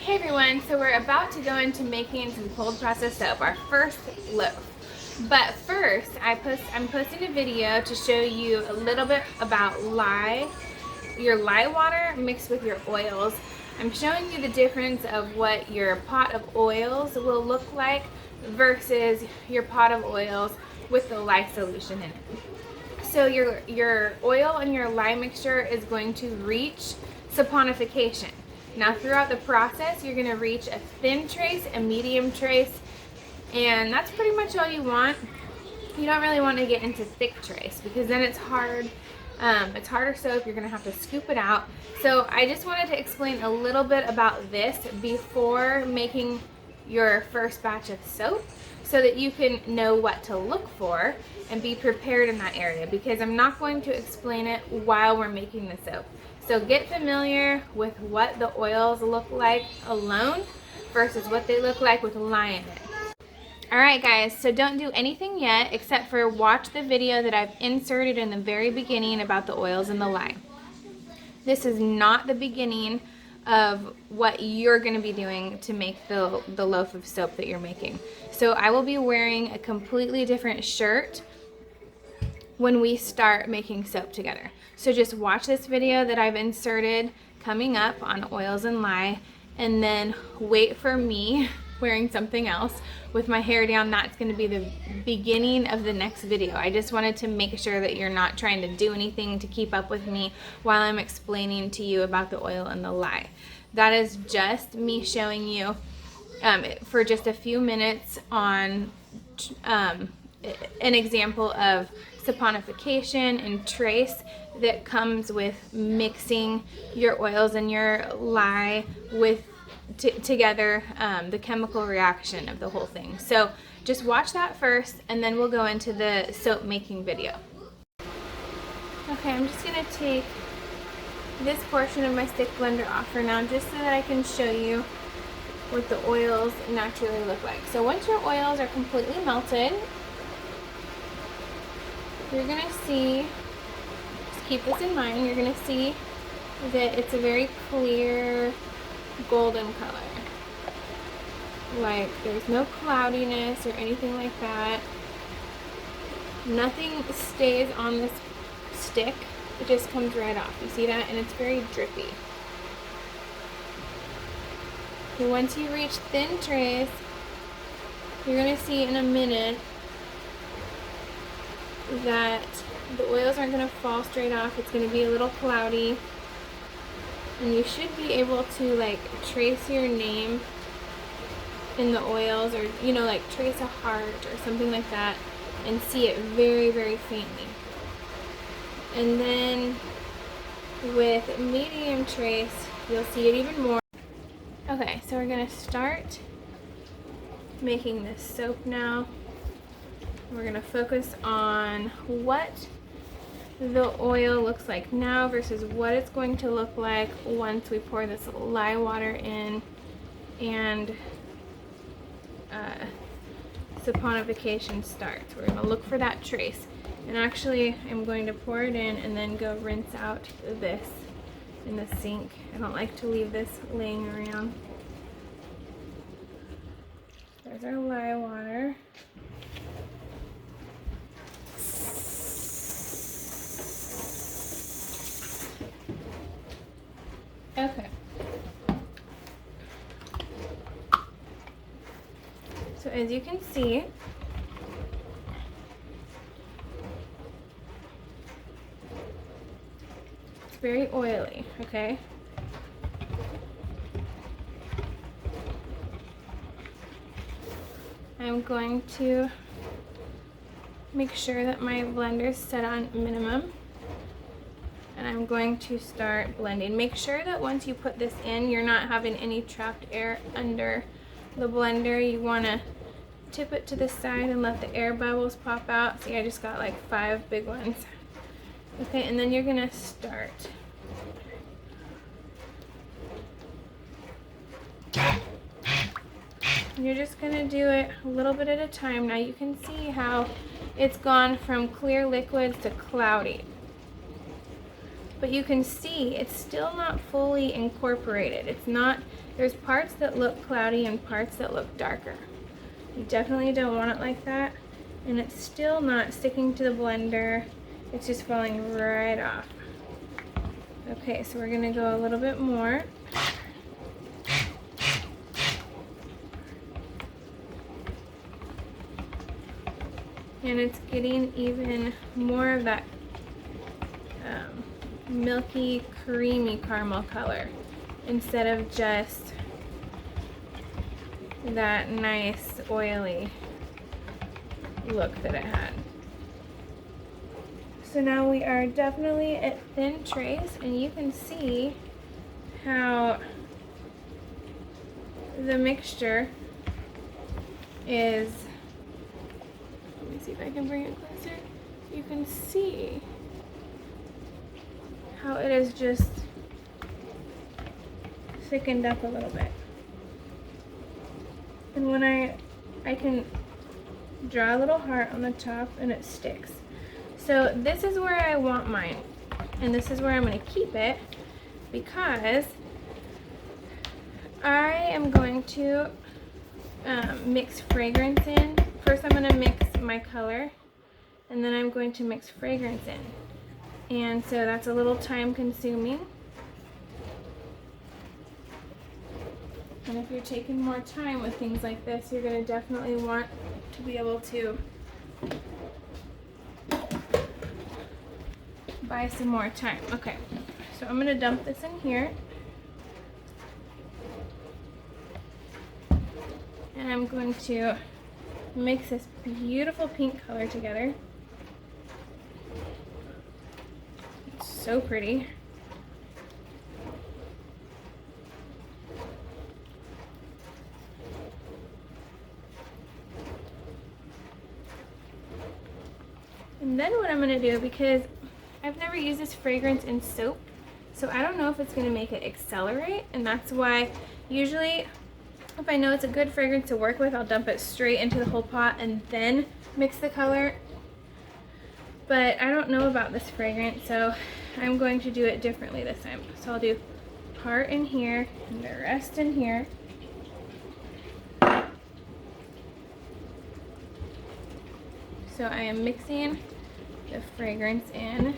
Hey everyone, so we're about to go into making some cold processed soap, our first loaf. But first, I'm posting a video to show you a little bit about your lye water mixed with your oils. I'm showing you the difference of what your pot of oils will look like versus your pot of oils with the lye solution in it. So your oil and your lye mixture is going to reach saponification. Now throughout the process, you're gonna reach a thin trace, a medium trace, and that's pretty much all you want. You don't really want to get into thick trace because then it's hard. It's harder soap, you're gonna have to scoop it out. So I just wanted to explain a little bit about this before making your first batch of soap so that you can know what to look for and be prepared in that area, because I'm not going to explain it while we're making the soap. So get familiar with what the oils look like alone versus what they look like with lye in it. Alright guys, so don't do anything yet except for watch the video that I've inserted in the very beginning about the oils and the lye. This is not the beginning of what you're going to be doing to make the loaf of soap that you're making. So I will be wearing a completely different shirt when we start making soap together. So just watch this video that I've inserted coming up on oils and lye, and then wait for me wearing something else with my hair down. That's going to be the beginning of the next video. I just wanted to make sure that you're not trying to do anything to keep up with me while I'm explaining to you about the oil and the lye. That is just me showing you for just a few minutes on an example of saponification and trace that comes with mixing your oils and your lye with together, the chemical reaction of the whole thing. So just watch that first and then we'll go into the soap making video. Okay, I'm just going to take this portion of my stick blender off for now just so that I can show you what the oils naturally look like. So once your oils are completely melted, you're going to see, just keep this in mind, you're going to see that it's a very clear golden color. Like there's no cloudiness or anything like that. Nothing stays on this stick. It just comes right off. You see that? And it's very drippy. And once you reach thin trace, you're going to see in a minute that the oils aren't going to fall straight off. It's going to be a little cloudy. And you should be able to like trace your name in the oils, or you know, like trace a heart or something like that and see it very, very faintly. And then with medium trace, you'll see it even more. Okay, so we're gonna start making this soap now. We're gonna focus on what the oil looks like now versus what it's going to look like once we pour this lye water in and saponification starts. We're going to look for that trace, and actually I'm going to pour it in and then go rinse out this in the sink. I don't like to leave this laying around. There's our lye water. Okay. So as you can see, it's very oily, okay? I'm going to make sure that my blender's set on minimum. And I'm going to start blending. Make sure that once you put this in, you're not having any trapped air under the blender. You want to tip it to the side and let the air bubbles pop out. See, I just got like 5 big ones. Okay, and then you're going to start. You're just going to do it a little bit at a time. Now you can see how it's gone from clear liquids to cloudy. but you can see it's still not fully incorporated. It's not, there's parts that look cloudy and parts that look darker. You definitely don't want it like that. And it's still not sticking to the blender. It's just falling right off. Okay, so we're gonna go a little bit more. And it's getting even more of that milky, creamy caramel color instead of just that nice oily look that it had. So now we are definitely at thin trace, and you can see how the mixture is, let me see if I can bring it closer. You can see how it is just thickened up a little bit. And when I can draw a little heart on the top and it sticks. So this is where I want mine, and this is where I'm going to keep it, because I am going to mix fragrance in. First I'm going to mix my color, and then I'm going to mix fragrance in. And so that's a little time consuming. And if you're taking more time with things like this, you're going to definitely want to be able to buy some more time. Okay, so I'm going to dump this in here. And I'm going to mix this beautiful pink color together. It's so pretty. And then what I'm going to do, because I've never used this fragrance in soap, so I don't know if it's going to make it accelerate, and that's why usually if I know it's a good fragrance to work with, I'll dump it straight into the whole pot and then mix the color. But I don't know about this fragrance, so I'm going to do it differently this time. So I'll do part in here and the rest in here. So I am mixing the fragrance in.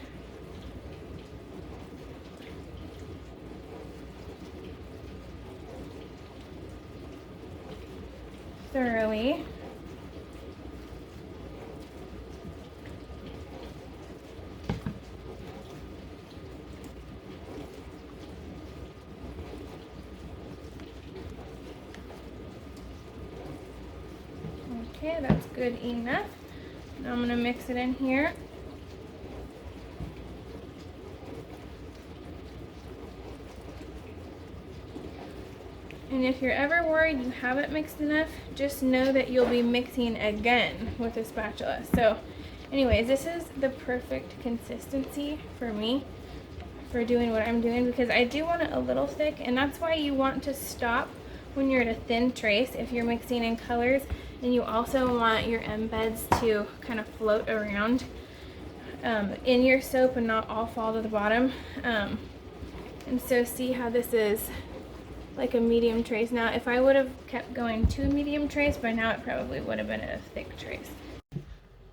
Thoroughly. Okay, that's good enough. Now I'm going to mix it in here. And if you're ever worried you haven't mixed enough, just know that you'll be mixing again with a spatula. So anyways, this is the perfect consistency for me for doing what I'm doing, because I do want it a little thick, and that's why you want to stop when you're at a thin trace if you're mixing in colors, and you also want your embeds to kind of float around in your soap and not all fall to the bottom. And so see how this is like a medium trace. Now if I would have kept going to a medium trace, by now it probably would have been a thick trace.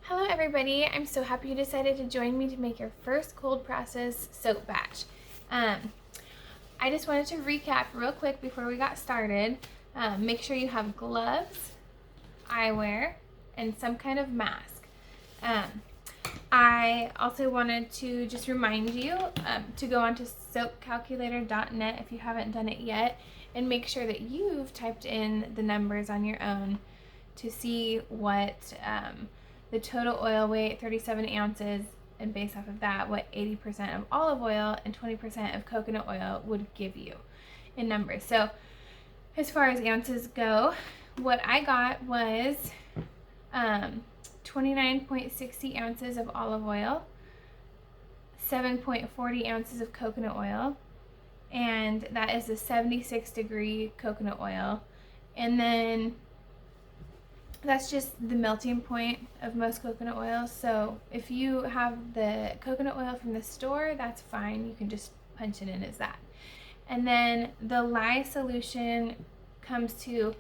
Hello everybody, I'm so happy you decided to join me to make your first cold process soap batch. I just wanted to recap real quick before we got started. Make sure you have gloves, eyewear, and some kind of mask. I also wanted to just remind you to go onto soapcalculator.net if you haven't done it yet, and make sure that you've typed in the numbers on your own to see what the total oil weight, 37 ounces, and based off of that, what 80% of olive oil and 20% of coconut oil would give you in numbers. So as far as ounces go, what I got was 29.60 ounces of olive oil, 7.40 ounces of coconut oil, and that is a 76 degree coconut oil. And then that's just the melting point of most coconut oils. So if you have the coconut oil from the store, that's fine. You can just punch it in as that. And then the lye solution comes to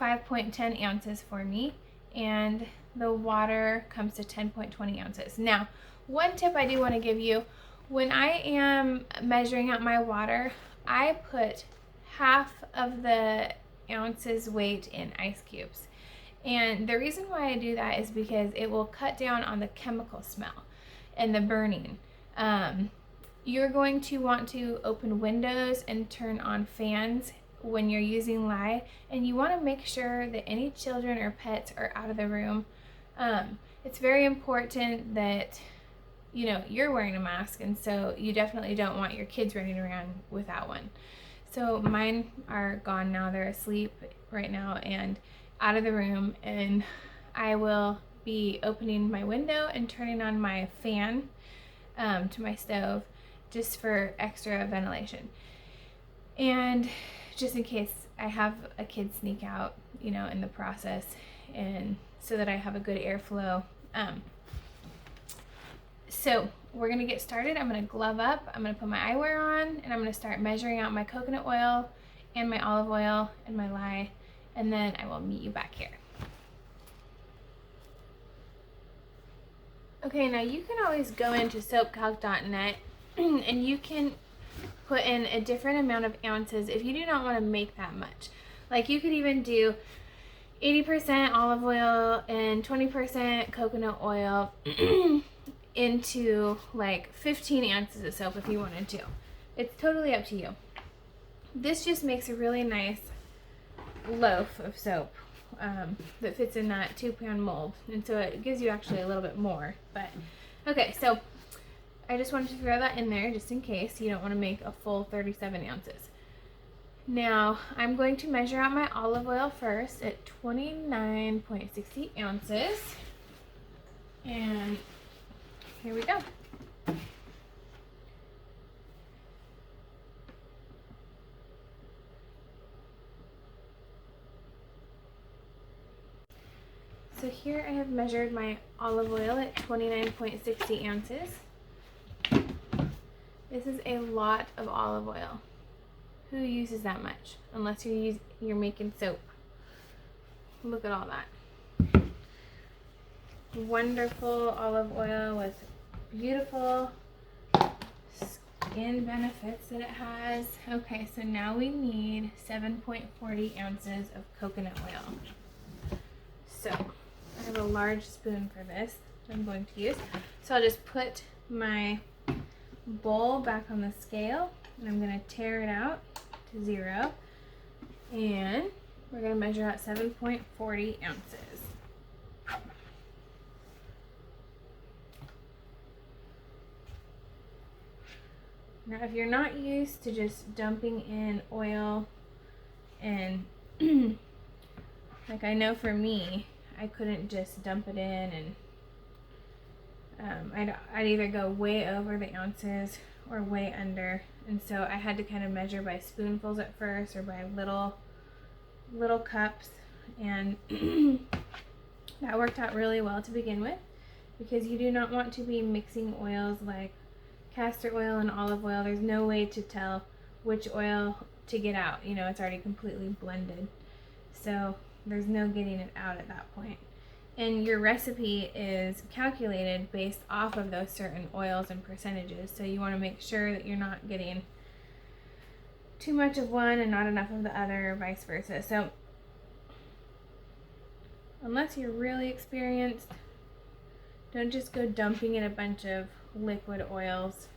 5.10 ounces for me, and the water comes to 10.20 ounces. Now, one tip I do want to give you, when I am measuring out my water, I put half of the ounce's weight in ice cubes. And the reason why I do that is because it will cut down on the chemical smell and the burning. You're going to want to open windows and turn on fans when you're using lye, and you want to make sure that any children or pets are out of the room. It's very important that you're wearing a mask, and so you definitely don't want your kids running around without one. So mine are gone now. They're asleep right now and out of the room, and I will be opening my window and turning on my fan to my stove just for extra ventilation, and just in case I have a kid sneak out in the process, and so that I have a good airflow. So we're gonna get started. I'm gonna glove up, I'm gonna put my eyewear on, and I'm gonna start measuring out my coconut oil and my olive oil and my lye, and then I will meet you back here. Okay, now you can always go into soapcalc.net and you can put in a different amount of ounces if you do not want to make that much. Like, you could even do 80% olive oil and 20% coconut oil into like 15 ounces of soap if you wanted to. It's totally up to you. This just makes a really nice loaf of soap that fits in that 2-pound mold, and so it gives you actually a little bit more. But okay, so I just wanted to throw that in there just in case you don't want to make a full 37 ounces. Now I'm going to measure out my olive oil first at 29.60 ounces, and here we go. So here I have measured my olive oil at 29.60 ounces. This is a lot of olive oil. Who uses that much? Unless you're making soap. Look at all that. Wonderful olive oil with beautiful skin benefits that it has. Okay, so now we need 7.40 ounces of coconut oil. So I have a large spoon for this I'm going to use. So I'll just put my bowl back on the scale, and I'm going to tear it out to 0, and we're going to measure out 7.40 ounces. Now, if you're not used to just dumping in oil, and like, I know for me, I couldn't just dump it in, and I'd either go way over the ounces or way under, and so I had to kind of measure by spoonfuls at first, or by little cups, and that worked out really well to begin with, because you do not want to be mixing oils like castor oil and olive oil. There's no way to tell which oil to get out. It's already completely blended, so there's no getting it out at that point. And your recipe is calculated based off of those certain oils and percentages, so you want to make sure that you're not getting too much of one and not enough of the other, or vice versa. So unless you're really experienced, don't just go dumping in a bunch of liquid oils.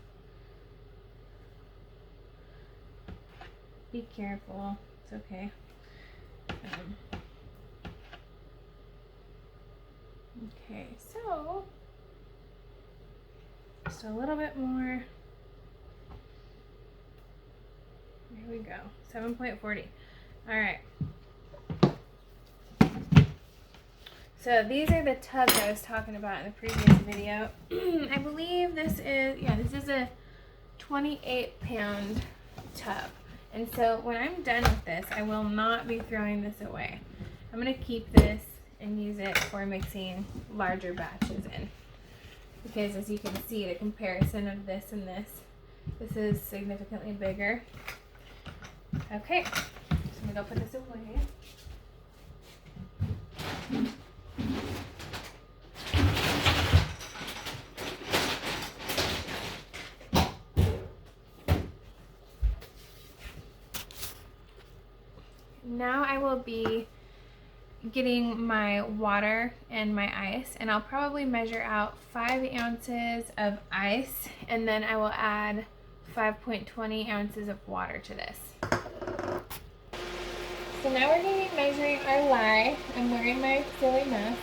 Be careful. It's okay. Okay, so just a little bit more. There we go. 7.40. All right. So these are the tubs I was talking about in the previous video. I believe this is a 28-pound tub. And so when I'm done with this, I will not be throwing this away. I'm going to keep this and use it for mixing larger batches in. Because as you can see, the comparison of this and this is significantly bigger. Okay, so I'm gonna go put this away. Now I will be getting my water and my ice, and I'll probably measure out 5 ounces of ice, and then I will add 5.20 ounces of water to this. So now we're going to be measuring our lye. I'm wearing my silly mask.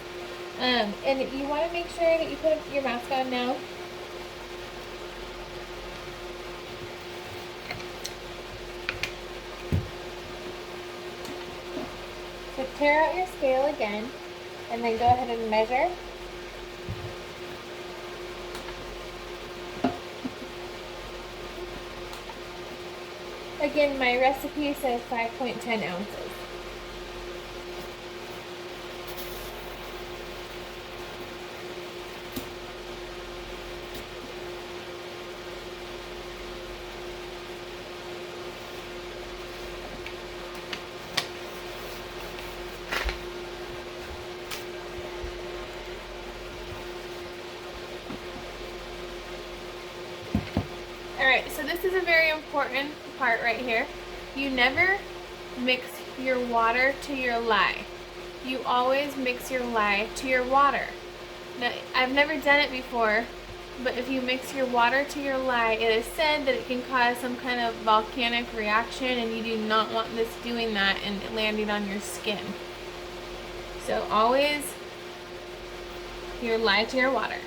And you want to make sure that you put your mask on now. So tear out your scale again, and then go ahead and measure. Again, my recipe says 5.10 ounces. Alright, so this is a very important part right here. You never mix your water to your lye. You always mix your lye to your water. Now, I've never done it before, but if you mix your water to your lye, it is said that it can cause some kind of volcanic reaction, and you do not want this doing that and landing on your skin. So always your lye to your water.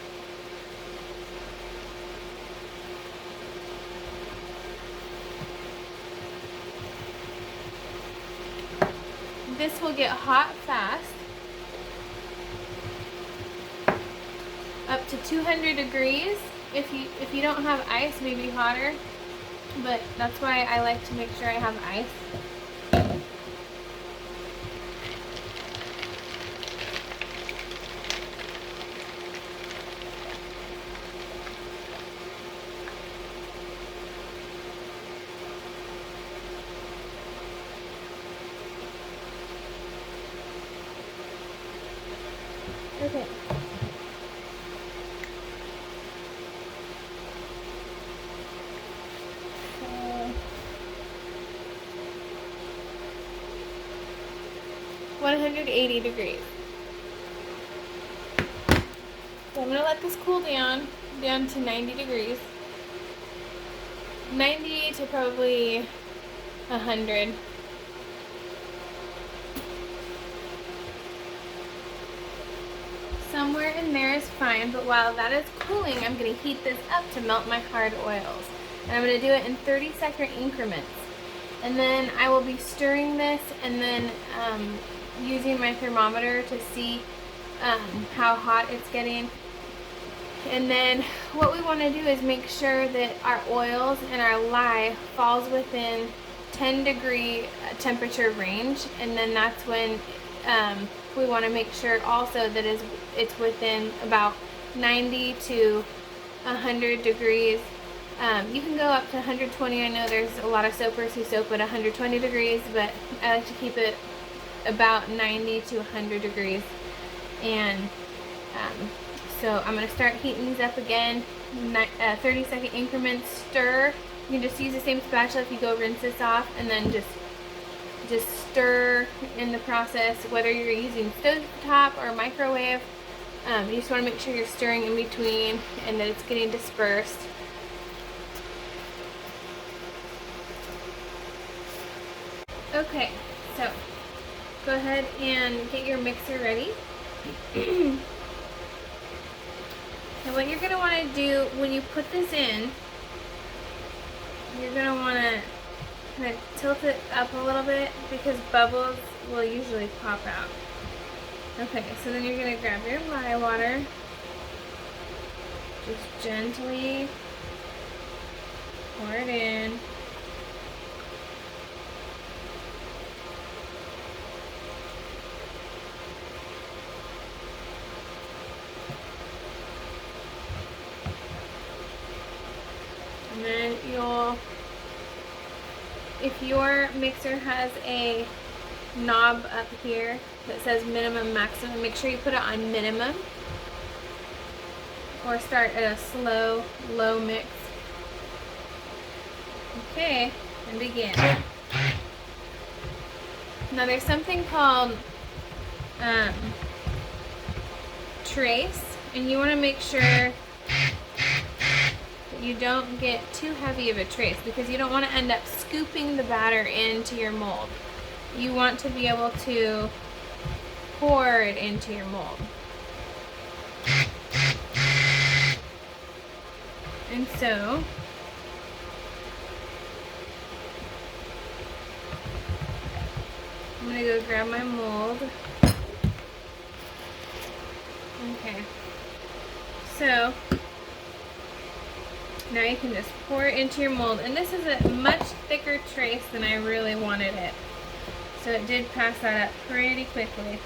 This will get hot fast, up to 200 degrees. If you don't have ice, maybe hotter, but that's why I like to make sure I have ice. Okay. So 180 degrees. So I'm going to let this cool down to 90 degrees. 90 to probably 100. Somewhere in there is fine, but while that is cooling, I'm going to heat this up to melt my hard oils. And I'm going to do it in 30-second increments. And then I will be stirring this and then using my thermometer to see how hot it's getting. And then what we want to do is make sure that our oils and our lye falls within 10-degree temperature range, and then that's when we want to make sure also that it's within about 90 to 100 degrees. You can go up to 120. I know there's a lot of soapers who soap at 120 degrees, but I like to keep it about 90 to 100 degrees. And so I'm going to start heating these up again, 30-second increments. Stir. You can just use the same spatula if you go rinse this off, and then just stir in the process, whether you're using stove top or microwave. You just want to make sure you're stirring in between and that it's getting dispersed. Okay, so go ahead and get your mixer ready. And what you're going to want to do when you put this in, you're going to want to kind of tilt it up a little bit because bubbles will usually pop out. Okay, so then you're going to grab your lye water, just gently pour it in. if your mixer has a knob up here that says minimum maximum, make sure you put it on minimum or start at a slow low mix. Okay, and begin. Now there's something called trace, and you want to make sure that you don't get too heavy of a trace because you don't want to end up scooping the batter into your mold. You want to be able to pour it into your mold. And so I'm going to go grab my mold. Okay. So now you can just pour it into your mold. And this is a much thicker trace than I really wanted it. So it did pass that up pretty quickly.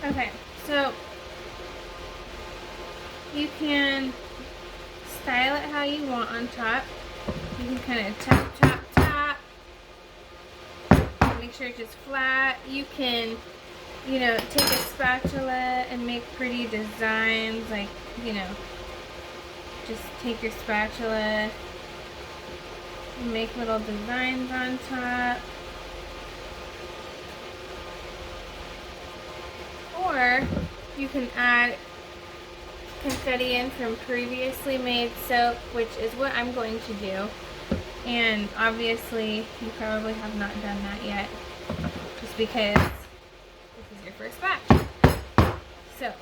Okay, so you can style it how you want on top. You can kind of tap, tap, tap. Make sure it's just flat. You can, you know, take a spatula and make pretty designs, like, you know, just take your spatula and make little designs on top. Or you can add confetti in from previously made soap, which is what I'm going to do. And obviously you probably have not done that yet, just because this is your first batch. So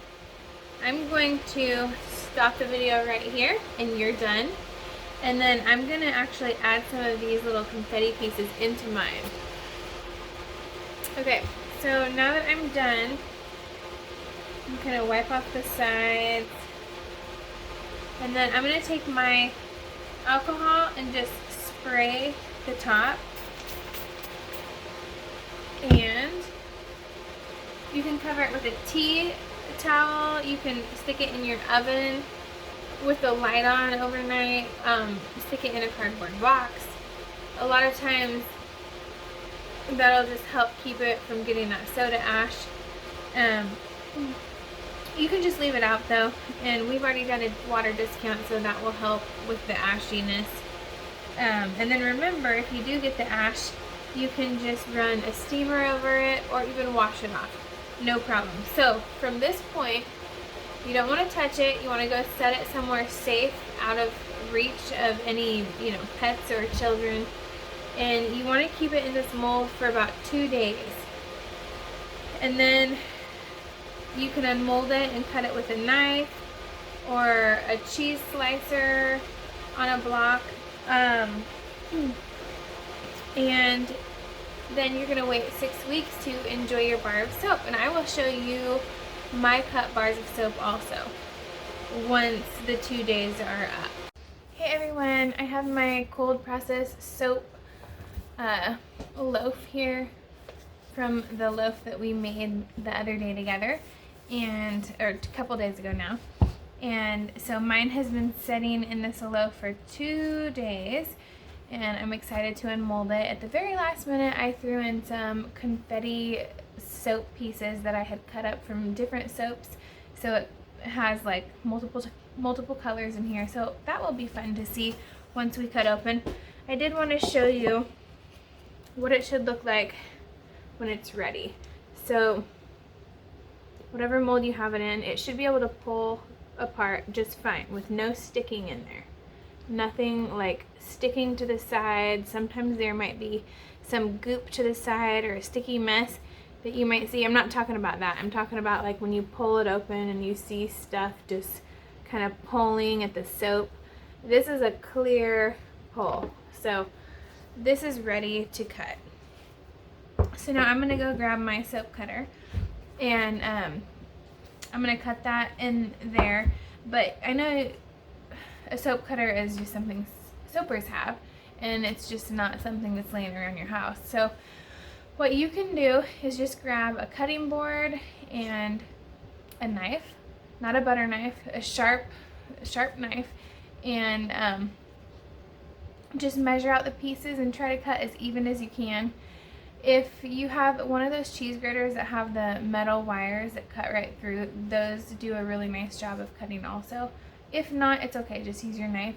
I'm going to stop the video right here and you're done. And then I'm going to actually add some of these little confetti pieces into mine. Okay, so now that I'm done, I'm going to wipe off the sides. And then I'm going to take my alcohol and just spray the top. And you can cover it with a tea towel. You can stick it in your oven with the light on overnight. Stick it in a cardboard box. A lot of times that'll just help keep it from getting that soda ash. You can just leave it out though, and we've already done a water discount, so that will help with the ashiness. And then remember, if you do get the ash, you can just run a steamer over it or even wash it off. No problem. So from this point, you don't want to touch it. You want to go set it somewhere safe, out of reach of any, you know, pets or children. And you want to keep it in this mold for about 2 days. And then you can unmold it and cut it with a knife or a cheese slicer on a block. And then you're going to wait 6 weeks to enjoy your bar of soap. And I will show you my cut bars of soap also once the 2 days are up. Hey everyone, I have my cold process soap loaf here from the loaf that we made the other day together, or a couple days ago now. And so mine has been sitting in this loaf for 2 days, and I'm excited to unmold it. At the very last minute, I threw in some confetti soap pieces that I had cut up from different soaps, so it has like multiple multiple colors in here, so that will be fun to see once we cut open. I did want to show you what it should look like when it's ready. So whatever mold you have it in, it should be able to pull apart just fine with no sticking in there. Nothing like sticking to the side. Sometimes there might be some goop to the side or a sticky mess that you might see. I'm not talking about that. I'm talking about like when you pull it open and you see stuff just kind of pulling at the soap. This is a clear pull. So this is ready to cut. So now I'm gonna go grab my soap cutter and I'm gonna cut that in there. But I know a soap cutter is just something soapers have, and it's just not something that's laying around your house. So what you can do is just grab a cutting board and a knife, not a butter knife, a sharp knife, and just measure out the pieces and try to cut as even as you can. If you have one of those cheese graters that have the metal wires that cut right through, those do a really nice job of cutting also. If not, it's okay, just use your knife.